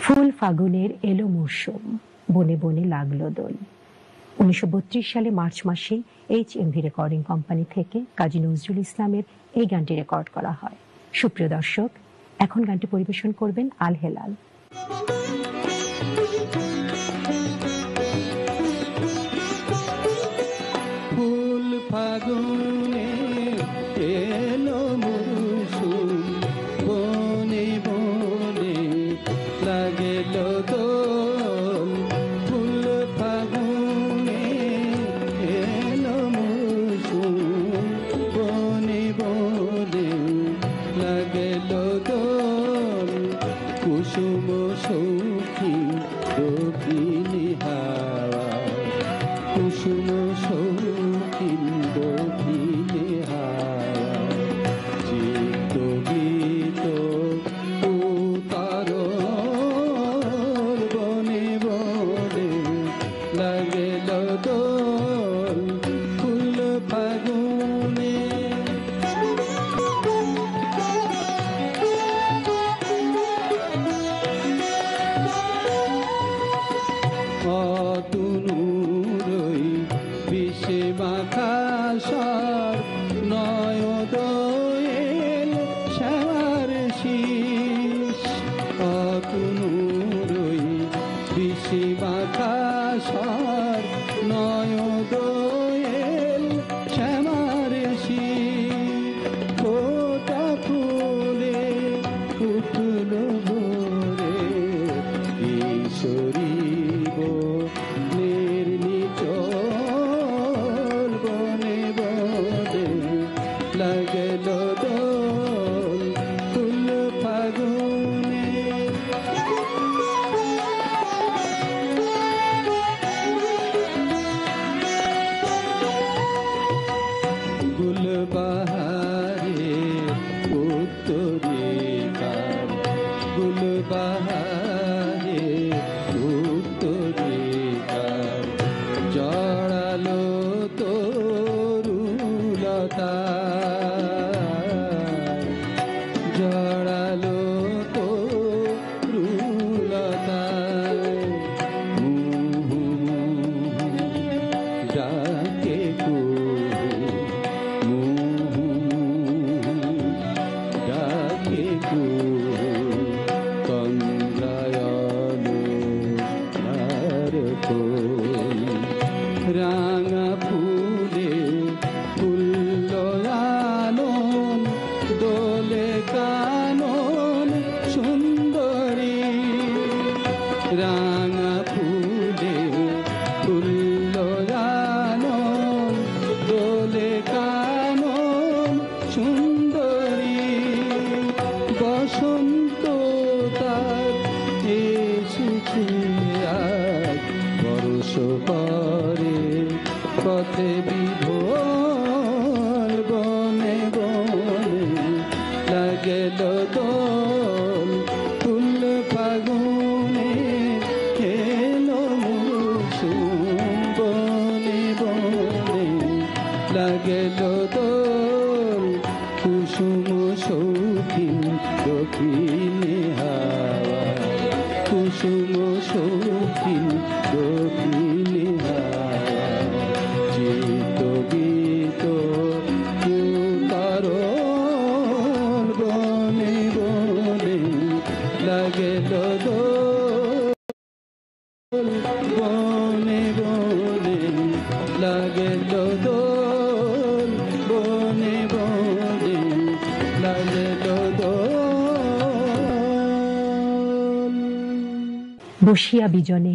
ফুল ফাগুনের এলো মরশুম, বনে বনে লাগলো দোল। 1932 সালে মার্চ মাসে HMV রেকর্ডিং কোম্পানি থেকে কাজী নজরুল ইসলামের এই গানটি রেকর্ড করা হয়। সুপ্রিয় দর্শক, এখন গানটি পরিবেশন করবেন আল হেলাল। ফুল ফাগুনে এলো মরশুম, বনে বনে লাগেল দোল। ফুল ফাগুনে এলো মরশুম, বনে বনে লাগেল দোল। কুসুম সৌখী দক্ষিণী হাওয়া, কুসুম সৌখী দক্ষিণী হাওয়া। চিত্ত গীত উতার বনে বনে লাগেল দোল। ফুল ফাগুনে অতনুরই বিষে মাখা সার, নয়দোয়েল শ্যামার শীষ। অতনুরই বিষে মাখা সার, নয়দোয়েল শ্যামার শীষ। ফোটা ফুলে উঠল ভোরে, কিশোরী বনের নিচল। বনে বনে লাগল দোল। ফুল ফাগুনে গুলবাহারে উত্তরিকার, গুলবাহারে উত্তরিকার। জড়ালো তরুলতা, জড়ালো তরুলতা। মুহু ডাকে কুহু, মুহু ডাকে কুহু। তন্দ্রায়ণ আর ফুল, রাঙা ফুলে ফুল্লয়ানন, দোলে কানন সুন্দরী। রাঙা ফুলে ফুল্লয়ানন, দোলে কানন সুন্দরী। বসন্ত তার এসেছে আজ, বর্ষ পরে পথে বিভোর। বনে বনে লাগেল দোল। ফুল ফাগুনে এলো মরশুম, বনে বনে লাগেল দোল। কুসুম সৌখিন দক্ষিণী হাওয়া, কুসুম সৌখিন দক্ষিণী হাওয়া। চিত্ত গীত উতার বনে বনে লাগেল দোল। বনে বনে লাগেল দোল। বনে বনে লাগেল দোল। বসিয়া বিজনে